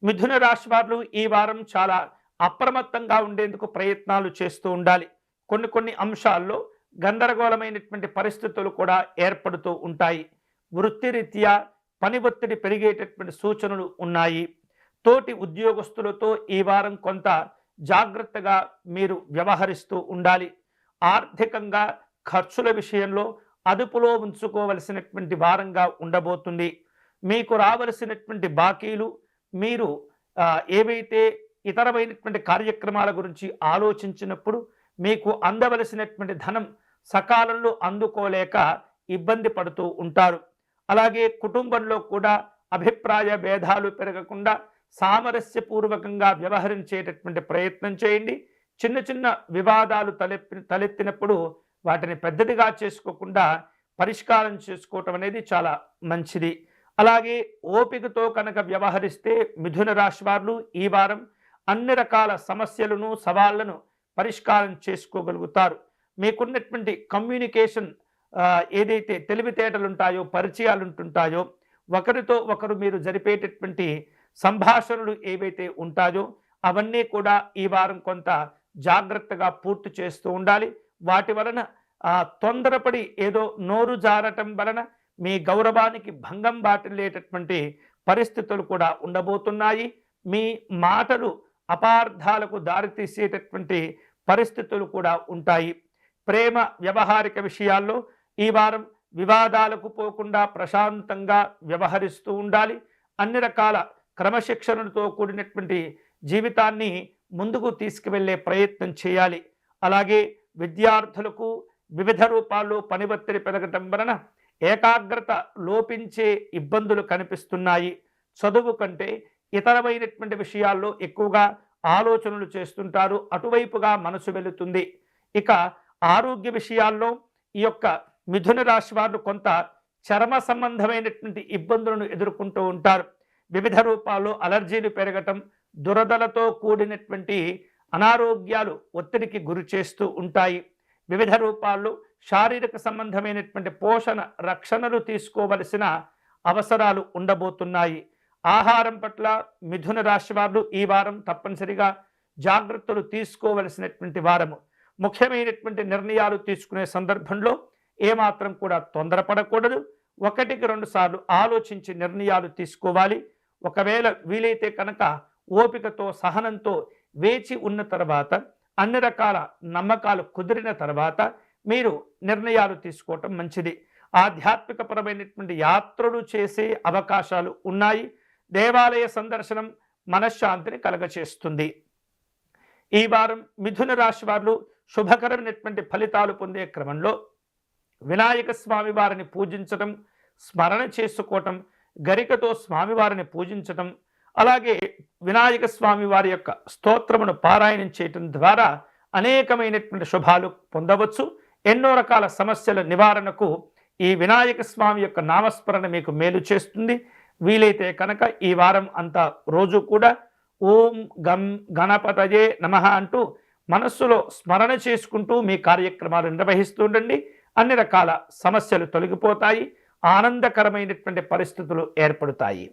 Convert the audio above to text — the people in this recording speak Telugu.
మిథున రాశి వారు ఈ వారం చాలా అప్రమత్తంగా ఉండేందుకు ప్రయత్నాలు చేస్తూ ఉండాలి. కొన్ని అంశాల్లో గందరగోళమైనటువంటి పరిస్థితులు కూడా ఏర్పడుతూ ఉంటాయి. వృత్తిరీత్యా పని ఒత్తిడి పెరిగేటటువంటి సూచనలు ఉన్నాయి. తోటి ఉద్యోగస్తులతో ఈ వారం కొంత జాగ్రత్తగా మీరు వ్యవహరిస్తూ ఉండాలి. ఆర్థికంగా ఖర్చుల విషయంలో అదుపులో ఉంచుకోవలసినటువంటి వారంగా ఉండబోతుంది. మీకు రావలసినటువంటి బాకీలు మీరు ఏవైతే ఇతరమైనటువంటి కార్యక్రమాల గురించి ఆలోచించినప్పుడు మీకు అందవలసినటువంటి ధనం సకాలంలో అందుకోలేక ఇబ్బంది పడుతూ ఉంటారు. అలాగే కుటుంబంలో కూడా అభిప్రాయ భేదాలు పెరగకుండా సామరస్యపూర్వకంగా వ్యవహరించేటటువంటి ప్రయత్నం చేయండి. చిన్న చిన్న వివాదాలు తలెత్తినప్పుడు వాటిని పెద్దదిగా చేసుకోకుండా పరిష్కారం చేసుకోవటం అనేది చాలా మంచిది. అలాగే ఓపికతో కనుక వ్యవహరిస్తే మిథున రాశి వారు ఈ వారం అన్ని రకాల సమస్యలను సవాళ్లను పరిష్కారం చేసుకోగలుగుతారు. మీకున్నటువంటి కమ్యూనికేషన్ ఏదైతే తెలివితేటలు ఉంటాయో పరిచయాలు ఉంటుంటాయో ఒకరితో ఒకరు మీరు జరిపేటటువంటి సంభాషణలు ఏవైతే ఉంటాయో అవన్నీ కూడా ఈ వారం కొంత జాగ్రత్తగా పూర్తి చేస్తూ ఉండాలి. వాటి వలన తొందరపడి ఏదో నోరు జారటం వలన మీ గౌరవానికి భంగం బాటిల్లేటటువంటి పరిస్థితులు కూడా ఉండబోతున్నాయి. మీ మాటలు అపార్థాలకు దారితీసేటటువంటి పరిస్థితులు కూడా ఉంటాయి. ప్రేమ వ్యవహారిక విషయాల్లో ఈ వారం వివాదాలకు పోకుండా ప్రశాంతంగా వ్యవహరిస్తూ ఉండాలి. అన్ని రకాల క్రమశిక్షణతో కూడినటువంటి జీవితాన్ని ముందుకు తీసుకువెళ్ళే ప్రయత్నం చేయాలి. అలాగే విద్యార్థులకు వివిధ రూపాల్లో పని ఒత్తిడి పెరగటం వలన ఏకాగ్రత లోపించే ఇబ్బందులు కనిపిస్తున్నాయి. చదువు కంటే ఇతరమైనటువంటి విషయాల్లో ఎక్కువగా ఆలోచనలు చేస్తుంటారు. అటువైపుగా మనసు వెళుతుంది. ఇక ఆరోగ్య విషయాల్లో ఈ యొక్క మిథున రాశి వారు కొంత చర్మ సంబంధమైనటువంటి ఇబ్బందులను ఎదుర్కొంటూ ఉంటారు. వివిధ రూపాల్లో అలర్జీలు పెరగటం, దురదలతో కూడినటువంటి అనారోగ్యాలు ఒత్తిడికి గురి చేస్తూ ఉంటాయి. వివిధ రూపాల్లో శారీరక సంబంధమైనటువంటి పోషణ రక్షణలు తీసుకోవలసిన అవసరాలు ఉండబోతున్నాయి. ఆహారం పట్ల మిథున రాశి వారు ఈ వారం తప్పనిసరిగా జాగ్రత్తలు తీసుకోవలసినటువంటి వారము. ముఖ్యమైనటువంటి నిర్ణయాలు తీసుకునే సందర్భంలో ఏమాత్రం కూడా తొందరపడకూడదు. 1-2 సార్లు ఆలోచించి నిర్ణయాలు తీసుకోవాలి. ఒకవేళ వీలైతే కనుక ఓపికతో సహనంతో వేచి ఉన్న తర్వాత అన్ని రకాల నమ్మకాలు కుదిరిన తర్వాత మీరు నిర్ణయాలు తీసుకోవటం మంచిది. ఆధ్యాత్మికపరమైనటువంటి యాత్రలు చేసే అవకాశాలు ఉన్నాయి. దేవాలయ సందర్శనం మనశ్శాంతిని కలగచేస్తుంది. ఈ వారం మిథున రాశి వారు శుభకరమైనటువంటి ఫలితాలు పొందే క్రమంలో వినాయక స్వామి వారిని పూజించటం, స్మరణ చేసుకోవటం, గరికతో స్వామివారిని పూజించటం, అలాగే వినాయక స్వామి వారి యొక్క స్తోత్రమును పారాయణం చేయటం ద్వారా అనేకమైనటువంటి శుభాలు పొందవచ్చు. ఎన్నో రకాల సమస్యల నివారణకు ఈ వినాయక స్వామి యొక్క నామస్మరణ మీకు మేలు చేస్తుంది. వీలైతే కనుక ఈ వారం అంతా రోజు కూడా ఓం గం గణపతయే నమః అంటూ మనస్సులో స్మరణ చేసుకుంటూ మీ కార్యక్రమాలు నిర్వహిస్తూ ఉండండి. అన్ని రకాల సమస్యలు తొలగిపోతాయి. ఆనందకరమైనటువంటి పరిస్థితులు ఏర్పడతాయి.